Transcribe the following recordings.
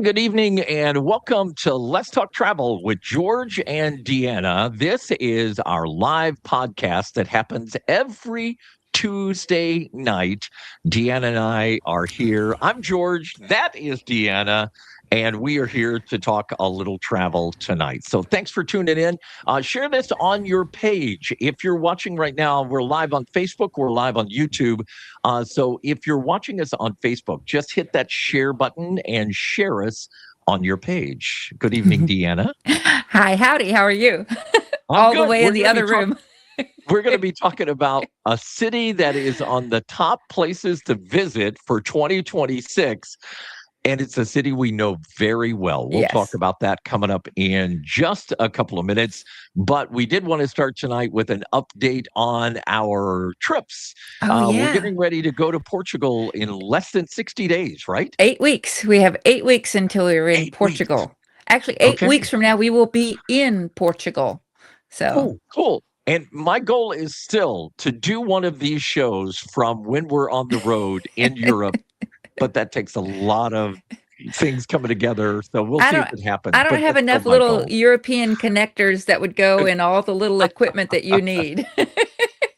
Good evening and welcome to Let's Talk Travel with George and Deanna. This is our live podcast that happens every Tuesday night. Deanna and I are here. I'm George. That is Deanna. And we are here to talk a little travel tonight. So thanks for tuning in. Share this on your page. If you're watching right now, we're live on Facebook, we're live on YouTube. So if you're watching us on Facebook, just hit that share button and share us on your page. Good evening, Deanna. Hi, howdy. How are you? I'm All the good. way in the other room. We're going to be talking about a city that is on the top places to visit for 2026. And it's a city we know very well. We'll talk Yes. about that coming up in just a couple of minutes. But we did want to start tonight with an update on our trips. Oh, We're yeah. getting ready to go to Portugal in less than 60 days, right? 8 weeks. We have 8 weeks until we're in 8 weeks. Portugal. Actually, 8 weeks Okay. from now, we will be in Portugal. So, Oh, cool. And my goal is still to do one of these shows from when we're on the road in Europe, but that takes a lot of things coming together. So we'll I see if don't it happens, I don't but have that's still enough my little goal. European connectors that would go in all the little equipment that you need.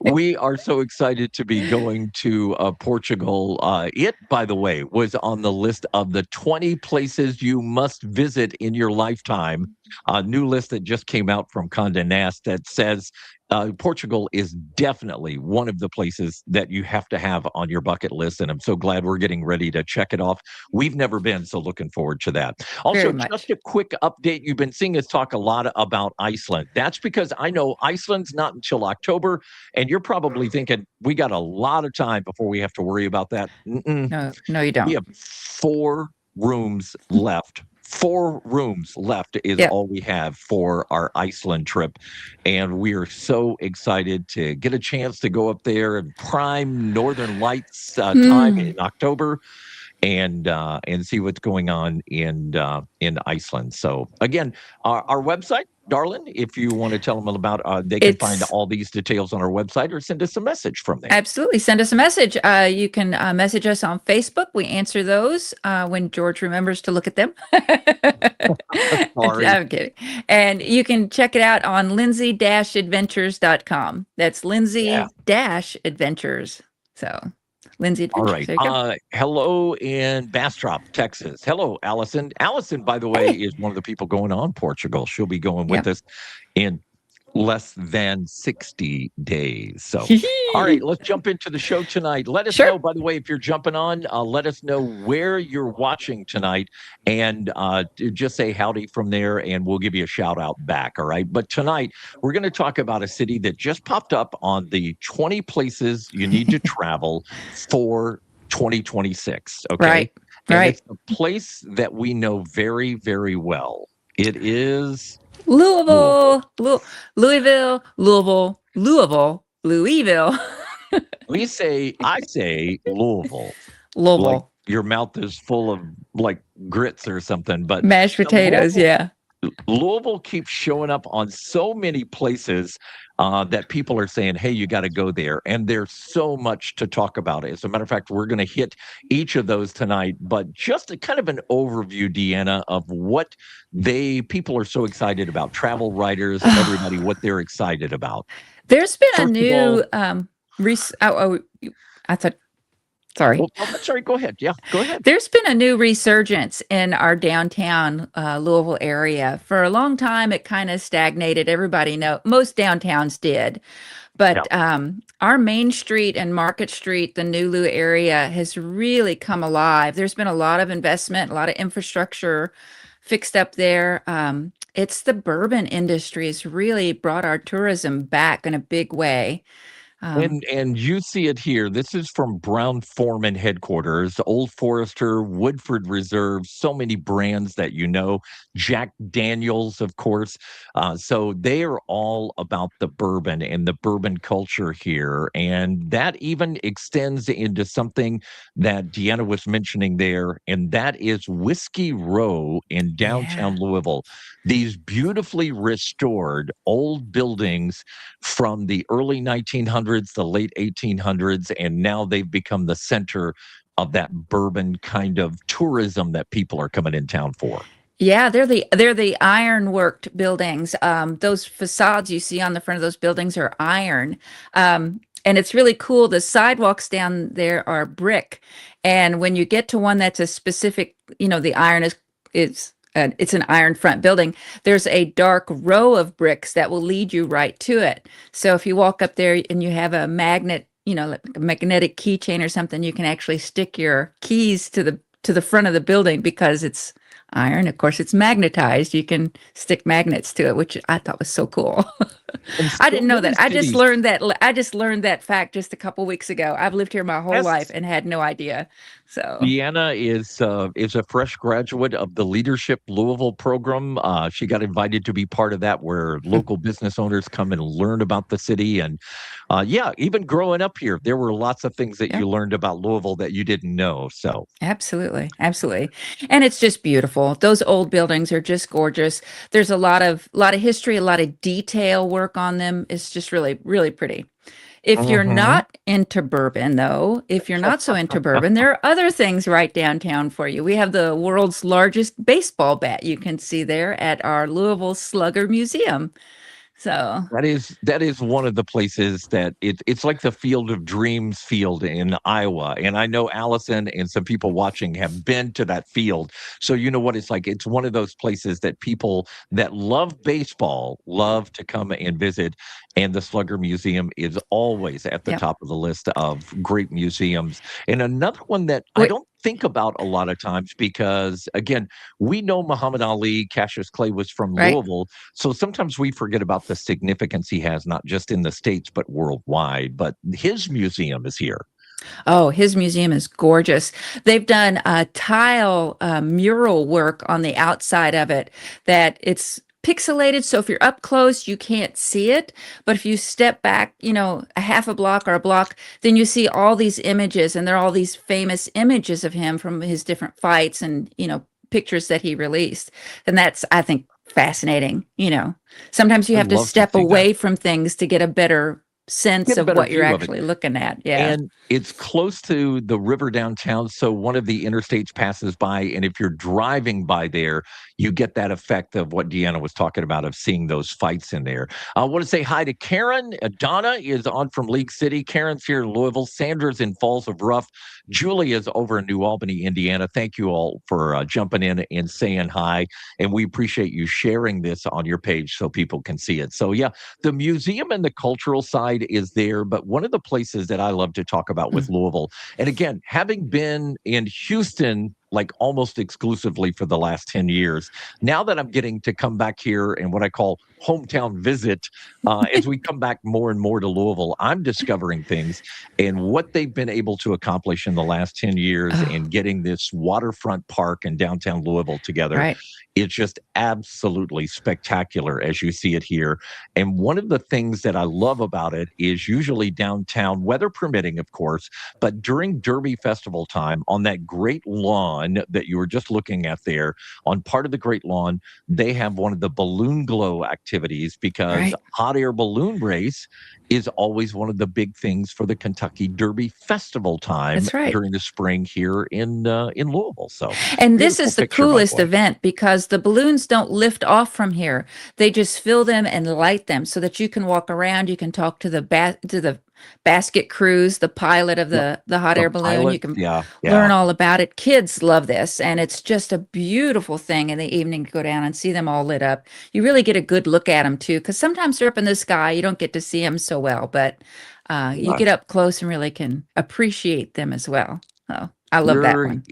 We are so excited to be going to Portugal. It, by the way, was on the list of the 20 places you must visit in your lifetime. A new list that just came out from Condé Nast that says Portugal is definitely one of the places that you have to have on your bucket list. And I'm so glad we're getting ready to check it off. We've never been, so looking forward to that. Also, Very just much. a quick update. You've been seeing us talk a lot about Iceland. That's because I know Iceland's not until October. And you're probably thinking, we got a lot of time before we have to worry about that. Mm-mm. No, no, you We don't. have 4 rooms left. 4 rooms left is Yep. all we have for our Iceland trip. And we are so excited to get a chance to go up there and prime Northern Lights time Hmm. in October and see what's going on in Iceland. So again, our website, darling, if you want to tell them about, they can find It's all these details on our website or send us a message from there. Absolutely. Send us a message. You can message us on Facebook. We answer those when George remembers to look at them. Sorry. I'm kidding. And you can check it out on lindsay-adventures.com. That's Yeah. lindsay-adventures. So, Lindsay All Adventures. right. There you go. Hello in Bastrop, Texas. Hello, Allison. Allison, by the way, Hey. is one of the people going on Portugal. She'll be going Yeah. with us in less than 60 days. So, all right, let's jump into the show tonight. Let us Sure. know, by the way, if you're jumping on, let us know where you're watching tonight and just say howdy from there and we'll give you a shout out back. All right. But tonight, we're going to talk about a city that just popped up on the 20 places you need to travel for 2026. Okay. Right. And Right. it's a place that we know very, very well. It is Louisville. Louisville, Louisville. I say Louisville, like Louisville. your mouth is full of like grits or something. But Mashed the potatoes. Yeah. Louisville keeps showing up on so many places that people are saying, hey, you got to go there. And there's so much to talk about. As a matter of fact, we're going to hit each of those tonight. But just a kind of an overview, Deanna, of what people are so excited about. Travel writers, everybody, what they're excited about. There's been a First of new all, I thought sorry. well, oh, sorry, go ahead. Yeah, go ahead. There's been a new resurgence in our downtown Louisville area. For a long time, it kind of stagnated. Everybody know most downtowns did, Yeah. but our Main Street and Market Street, the New Lou area, has really come alive. There's been a lot of investment, a lot of infrastructure fixed up there. It's the bourbon industry has really brought our tourism back in a big way. And you see it here. This is from Brown Forman headquarters, Old Forester, Woodford Reserve, so many brands that you know, Jack Daniels, of course. So they are all about the bourbon and the bourbon culture here. And that even extends into something that Deanna was mentioning there, and that is Whiskey Row in Yeah. downtown Louisville. These beautifully restored old buildings from the early 1900s, the late 1800s, and now they've become the center of that bourbon kind of tourism that people are coming in town for. Yeah, they're the iron worked buildings. Those facades you see on the front of those buildings are iron. And it's really cool. The sidewalks down there are brick. And when you get to one that's a specific, the iron it's an iron front building. There's a dark row of bricks that will lead you right to it. So if you walk up there and you have a magnet, like a magnetic keychain or something, you can actually stick your keys to the front of the building because it's iron. Of course, it's magnetized. You can stick magnets to it, which I thought was so cool. And I so didn't know many that. I just cities. learned that. I just learned that fact just a couple weeks ago. I've lived here my whole life Yes. and had no idea. So, Deanna is a fresh graduate of the Leadership Louisville program. She got invited to be part of that, where local business owners come and learn about the city. And yeah, even growing up here, there were lots of things that yeah. you learned about Louisville that you didn't know. So Absolutely, absolutely. And it's just beautiful. Those old buildings are just gorgeous. There's a lot of history, a lot of detail work on them. It's just really, really pretty. If you're Mhm. not into bourbon, though, if you're not so into bourbon, there are other things right downtown for you. We have the world's largest baseball bat you can see there at our Louisville Slugger Museum. So, That is one of the places that it's like the Field of Dreams field in Iowa. And I know Allison and some people watching have been to that field. So you know what it's like. It's one of those places that people that love baseball love to come and visit. And the Slugger Museum is always at the yep. top of the list of great museums. And another one that I Wait, don't think about a lot of times because, again, we know Muhammad Ali, Cassius Clay was from right? Louisville, so sometimes we forget about the significance he has, not just in the States, but worldwide. But his museum is here. Oh, his museum is gorgeous. They've done tile mural work on the outside of it that it's pixelated. So if you're up close, you can't see it. But if you step back, a half a block or a block, then you see all these images, and they're all these famous images of him from his different fights and, pictures that he released. And that's, I think, fascinating. Sometimes you I'd have to love to step see that. away from things to get a better sense Get a of better what you're view of it. actually looking at. Yeah. And it's close to the river downtown. So one of the interstates passes by. And if you're driving by there, you get that effect of what Deanna was talking about, of seeing those fights in there. I want to say hi to Karen. Donna is on from League City. Karen's here in Louisville. Sandra's in Falls of Rough. Julie is over in New Albany, Indiana. Thank you all for jumping in and saying hi. And we appreciate you sharing this on your page so people can see it. So, yeah, the museum and the cultural side is there. But one of the places that I love to talk about with Mm. Louisville, and again, having been in Houston like almost exclusively for the last 10 years, now that I'm getting to come back here and what I call hometown visit, as we come back more and more to Louisville, I'm discovering things and what they've been able to accomplish in the last 10 years Oh, in getting this waterfront park in downtown Louisville together. right. It's just absolutely spectacular as you see it here. And one of the things that I love about it is usually downtown, weather permitting, of course, but during Derby Festival time on that great lawn that you were just looking at there, on part of the great lawn, they have one of the balloon glow activities because Right. hot air balloon race is always one of the big things for the Kentucky Derby Festival time That's right. during the spring here in Louisville. So And this beautiful is the picture, by the coolest way. event because the balloons don't lift off from here. They just fill them and light them so that you can walk around. You can talk to the basket cruise, the pilot of Yep. the hot The air balloon. You pilot, can yeah, learn yeah. all about it. Kids love this, and it's just a beautiful thing in the evening to go down and see them all lit up. You really get a good look at them too, because sometimes they're up in the sky. You don't get to see them so well, but you Yeah. get up close and really can appreciate them as well. So I love that You're one.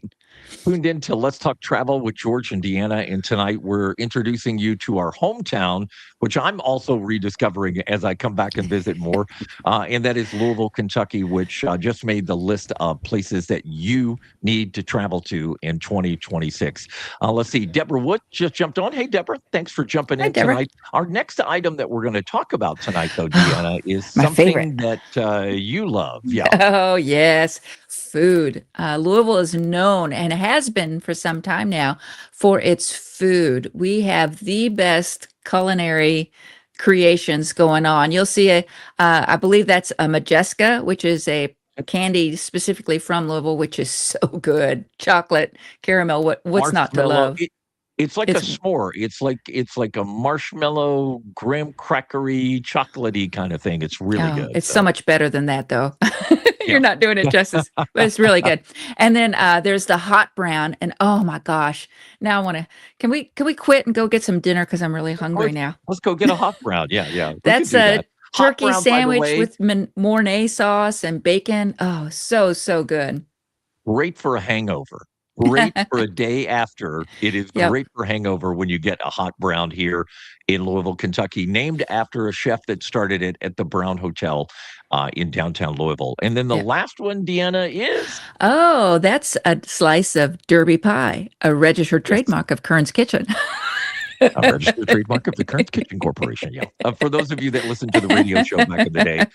tuned in to Let's Talk Travel with George and Deanna. And tonight we're introducing you to our hometown, which I'm also rediscovering as I come back and visit more. And that is Louisville, Kentucky, which just made the list of places that you need to travel to in 2026. Let's see. Deborah Wood just jumped on. Hey, Deborah, thanks for jumping Hi, in Deborah. tonight. Our next item that we're going to talk about tonight, though, Deanna, is My favorite. something that you love. Yeah. Oh, yes. Food. Louisville is known and has been for some time now for its food. We have the best culinary creations going on. You'll see I believe that's a Majeska, which is a candy specifically from Louisville, which is so good. Chocolate, caramel, what's not to Marshmallow. love? It's like a It's s'more. It's like a marshmallow, graham crackery, chocolatey kind of thing. It's really Oh, good. it's so So much better than that, though. yeah. You're not doing it justice, but it's really good. And then there's the hot brown, and oh my gosh, now I want to. Can we quit and go get some dinner because I'm really Of hungry course, now. let's go get a hot brown. Yeah, yeah, we could That's do a that. Hot turkey brown, by the sandwich way, with Mornay sauce and bacon. Oh, so good. great for a hangover. Great for a day after. It is Yep. great for hangover when you get a hot brown here in Louisville, Kentucky, named after a chef that started it at the Brown Hotel in downtown Louisville. And then the Yeah. last one, Deanna, is Oh, that's a slice of Derby pie, a registered yes, trademark of Kern's Kitchen. a registered trademark of the Kearns Kitchen Corporation. Yeah. For those of you that listened to the radio show back in the day,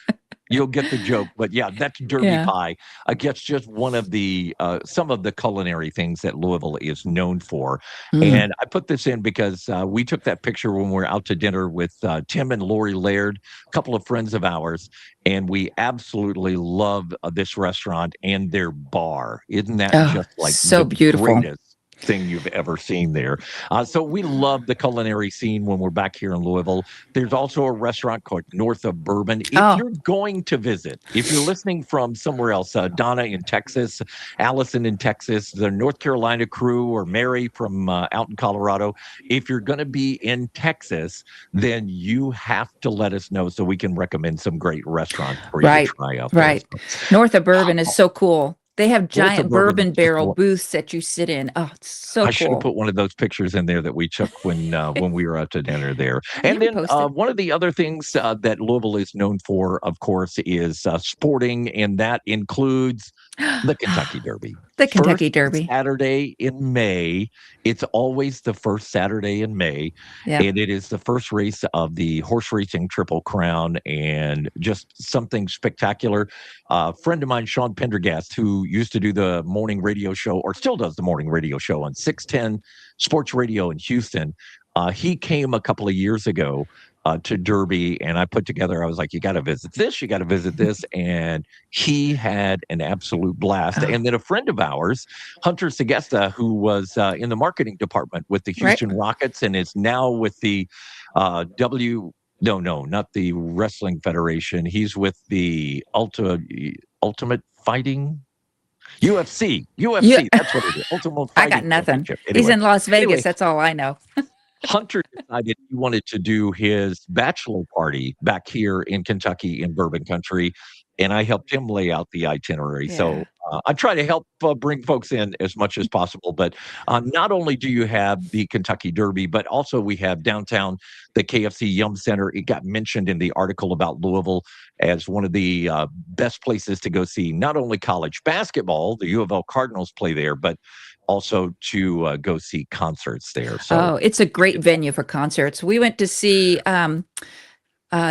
you'll get the joke. But yeah, that's Derby Yeah. pie. I guess just one of the some of the culinary things that Louisville is known for. Mm. And I put this in because we took that picture when we were out to dinner with Tim and Lori Laird, a couple of friends of ours, and we absolutely love this restaurant and their bar. Isn't that Oh, just like so the beautiful. greatest thing you've ever seen there? So we love the culinary scene when we're back here in Louisville. There's also a restaurant called North of Bourbon. If Oh, you're going to visit, if you're listening from somewhere else, Donna in Texas, Allison in Texas, the North Carolina crew, or Mary from out in Colorado, if you're going to be in Texas, then you have to let us know so we can recommend some great restaurants for you to right, try out there. right. North of Bourbon is so cool. They have North of giant Bourbon is bourbon just barrel booths that you sit in. Oh, it's so I should have cool. put one of those pictures in there that we took when we were out to dinner there. You And can then post it. one of the other things that Louisville is known for, of course, is sporting, and that includes the Kentucky Derby. The First Kentucky Derby. Saturday in May. It's always the first Saturday in May. Yep. And it is the first race of the horse racing Triple Crown, and just something spectacular. A friend of mine, Sean Pendergast, who used to do the morning radio show, or still does the morning radio show on 610 Sports Radio in Houston, he came a couple of years ago to Derby, and I put together, I was like, you got to visit this, you got to visit this. And he had an absolute blast. Oh, And then a friend of ours, Hunter Segesta, who was in the marketing department with the right. Houston Rockets and is now with the no, not the Wrestling Federation. He's with the Ultimate Fighting UFC. You, UFC, that's what it is. Ultimate I got Fighting nothing. Championship. He's Anyway, in Las anyway, Vegas. That's all I know. Hunter decided he wanted to do his bachelor party back here in Kentucky in Bourbon Country, and I helped him lay out the itinerary. So Yeah. I try to help bring folks in as much as possible. But not only do you have the Kentucky Derby, but also we have downtown the KFC Yum Center. It got mentioned in the article about Louisville as one of the best places to go see not only college basketball, the U of L Cardinals play there, but also to go see concerts there. So Oh, it's a great venue for concerts. We went to see the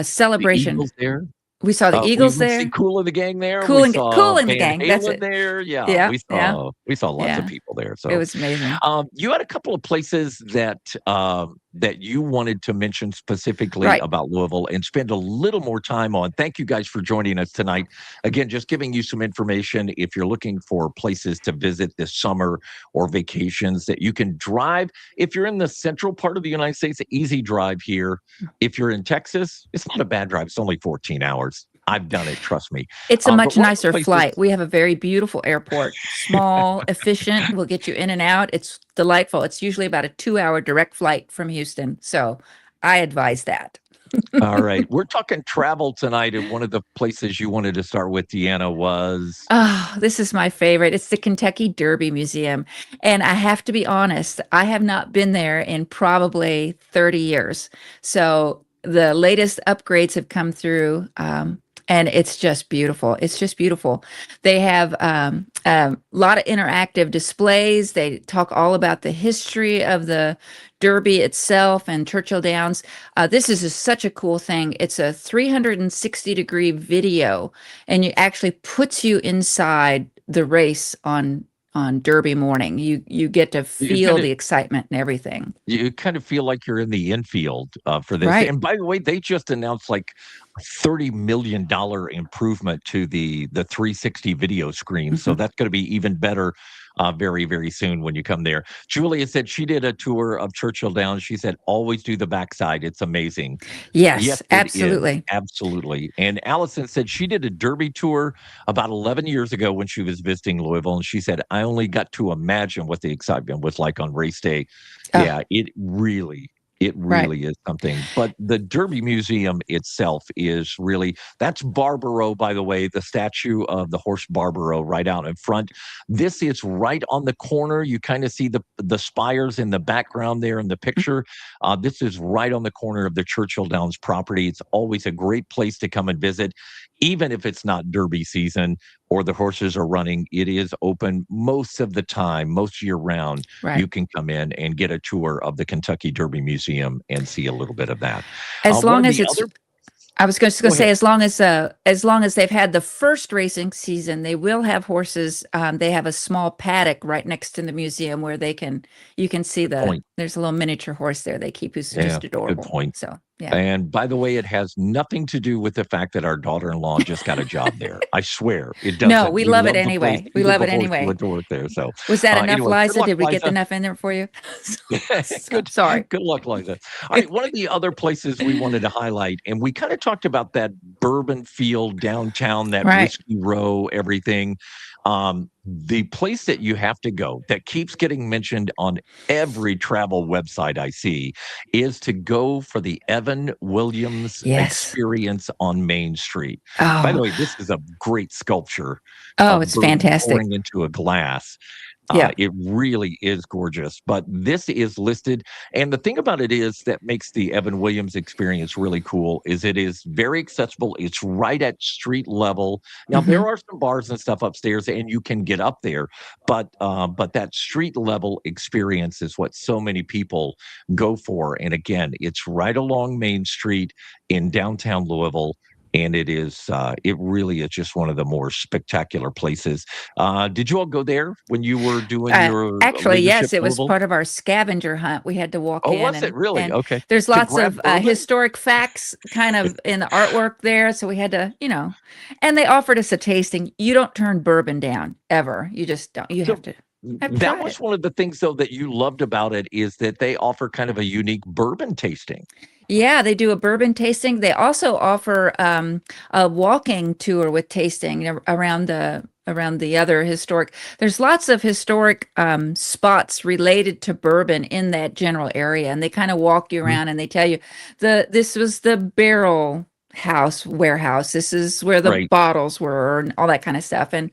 Celebration. Eagles there. We saw the We Eagles went to see there. Cool in the Gang there. We saw Cool in the Van Gang. That's Halen it. there. Yeah, Yeah, we yeah, saw lots of yeah. people there. It So was amazing. you had a couple of places that you wanted to mention specifically Right. about Louisville and spend a little more time on. Thank you guys for joining us tonight. Again, just giving you some information if you're looking for places to visit this summer or vacations that you can drive. If you're in the central part of the United States, easy drive here. If you're in Texas, it's not a bad drive. It's only 14 hours. I've done it, trust me. It's a But much one of the nicer places flight. We have a very beautiful airport, small, efficient, will get you in and out. It's delightful. It's usually about a 2-hour direct flight from Houston. So I advise that. all right, we're talking travel tonight, and one of the places you wanted to start with, Deanna, was Oh, this is my favorite. It's the Kentucky Derby Museum. And I have to be honest, I have not been there in probably 30 years. So the latest upgrades have come through. And it's just beautiful. It's just beautiful. They have a lot of interactive displays. They talk all about the history of the Derby itself and Churchill Downs. This is such a cool thing. It's a 360-degree video, and it actually puts you inside the race on Derby morning. You get to you feel kind of the excitement and everything. you kind of feel like you're in the infield for this. Right. And by the way, they just announced like $30 million improvement to the 360 video screen. So Mhm. that's going to be even better very, very soon when you come there. Julia said she did a tour of Churchill Downs. She said, always do the backside. It's amazing. Yes, Yes, it is. absolutely. Absolutely. And Allison said she did a derby tour about 11 years ago when she was visiting Louisville. And she said, I only got to imagine what the excitement was like on race day. Oh, Yeah, it right. really is something. But the Derby Museum itself is really, that's Barbaro, by the way, the statue of the horse Barbaro right out in front. This is right on the corner. You kind of see the spires in the background there in the picture. This is right on the corner of the Churchill Downs property. It's always a great place to come and visit, even if it's not Derby season or the horses are running. It is open most of the time, most year round. Right. You can come in and get a tour of the Kentucky Derby Museum and see a little bit of that. As One long of as the it's other, I was just going go to say, ahead. as long as they've had the first racing season, they will have horses. They have a small paddock right next to the museum where you can see Good point. there's a little miniature horse there they keep who's Yeah, just good adorable. point. So yeah. And by the way, it has nothing to do with the fact that our daughter-in-law just got a job there. I swear it No, doesn't. we We love it love the place anyway. We even love it before she anyway. went to work there. So Was that enough, anyway, good Liza? luck, Did we get Liza. enough in there for you? Good, Sorry. good luck, Liza. All right, one of the other places we wanted to highlight, and we kind of talked about that Bourbon Field downtown, that Right. Whiskey Row, everything. The place that you have to go that keeps getting mentioned on every travel website I see is to go for the Evan Williams Yes. experience on Main Street. By the Oh, way, this is a great sculpture oh, of it's bourbon fantastic. pouring into a glass. Yeah. It really is gorgeous, but this is listed. And the thing about it is that makes the Evan Williams experience really cool is it is very accessible. It's right at street level. Now Hmm. there are some bars and stuff upstairs, and you can get up there, but that street level experience is what so many people go for. And again, it's right along Main Street in downtown Louisville. And it really is just one of the more spectacular places. Did you all go there when you were doing your Actually, leadership yes, it in was Louisville? part of our scavenger hunt. We had to walk Oh, in was it really? and Okay. there's To lots grab of bourbon? historic facts kind of in the artwork there. So we had to, and they offered us a tasting. You don't turn bourbon down ever. You just don't. You So have to that try was it. one of the things, though, that you loved about it is that they offer kind of a unique bourbon tasting. Yeah, they do a bourbon tasting. They also offer a walking tour with tasting around the other historic. There's lots of historic spots related to bourbon in that general area, and they kind of walk you Mhm. around and they tell you this was the barrel house warehouse. This is where the Right. bottles were and all that kind of stuff. And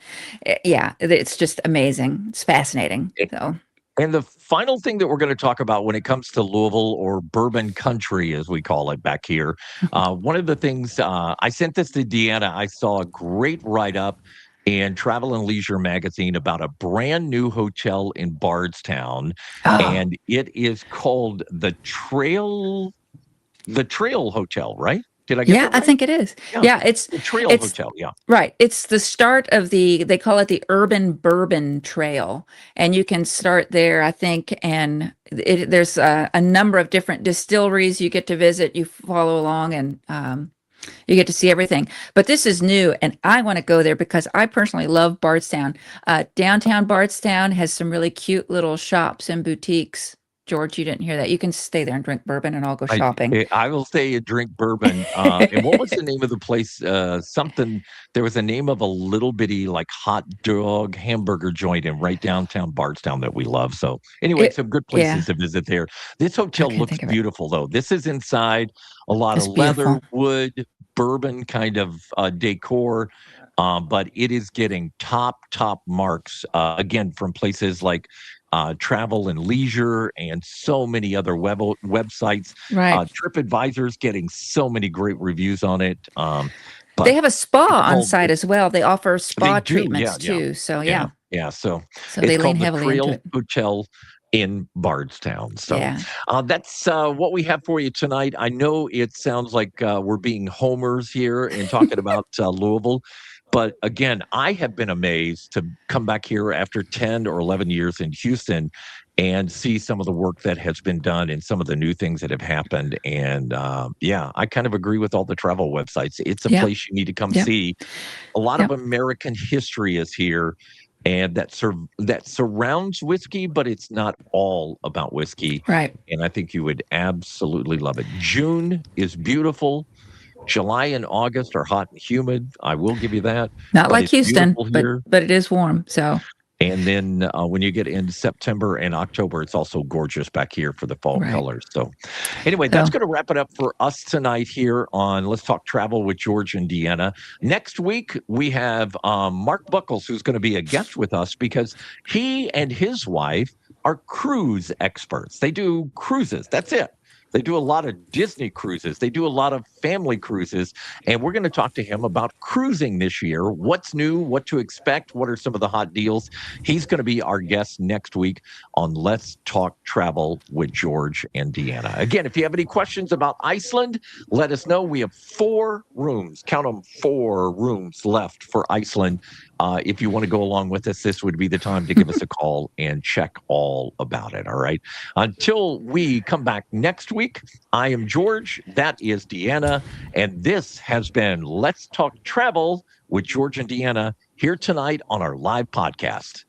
yeah, it's just amazing. It's fascinating. So And the final thing that we're going to talk about when it comes to Louisville or Bourbon Country, as we call it back here, one of the things I sent this to Deanna. I saw a great write up in Travel and Leisure magazine about a brand new hotel in Bardstown, oh, and it is called the Trail Hotel. Right? Did I get yeah, that I right? think it is. Yeah, Yeah, the Trail it's Hotel. Yeah. right. It's the start of they call it the Urban Bourbon Trail. And you can start there, I think. And there's a number of different distilleries you get to visit. You follow along and you get to see everything. But this is new. And I want to go there because I personally love Bardstown. Downtown Bardstown has some really cute little shops and boutiques. George, you didn't hear that. You can stay there and drink bourbon and I'll go I shopping. I will say and drink bourbon. And what was the name of the place? Something. There was a name of a little bitty like hot dog hamburger joint in right downtown Bardstown that we love. So anyway, It, some good places yeah, to visit there. This I hotel can't looks think of it. beautiful though. This is inside a lot of It's leather, beautiful. wood, bourbon kind of decor. But it is getting top marks again from places like Travel and Leisure and so many other websites. Right. TripAdvisor's getting so many great reviews on it. They But have a spa it's on called site as well. They offer they spa do, yeah, treatments too. So yeah, yeah. yeah. So So it's they lean called the heavily into Trail it. Hotel in Bardstown. So Yeah. that's what we have for you tonight. I know it sounds like we're being homers here and talking about Louisville. But again, I have been amazed to come back here after 10 or 11 years in Houston and see some of the work that has been done and some of the new things that have happened. And yeah, I kind of agree with all the travel websites. It's a Yeah. place you need to come Yeah. see. A lot Yeah. of American history is here, and that surrounds whiskey, but it's not all about whiskey. Right. And I think you would absolutely love it. June is beautiful. July and August are hot and humid. I will give you that, Not but like it's Houston, beautiful but here. but it is warm. So And then when you get into September and October, it's also gorgeous back here for the fall right. colors. So, anyway, that's So going to wrap it up for us tonight here on Let's Talk Travel with George and Deanna. Next week, we have Mark Buckles, who's going to be a guest with us because he and his wife are cruise experts. They do cruises. That's it. They do a lot of Disney cruises. They do a lot of family cruises. And we're going to talk to him about cruising this year. What's new, what to expect, what are some of the hot deals. He's going to be our guest next week on Let's Talk Travel with George and Deanna. Again, if you have any questions about Iceland, let us know. We have 4 rooms, count them, 4 rooms left for Iceland. If you want to go along with us, this would be the time to give us a call and check all about it. All right. Until we come back next week, I am George. That is Deanna. And this has been Let's Talk Travel with George and Deanna here tonight on our live podcast.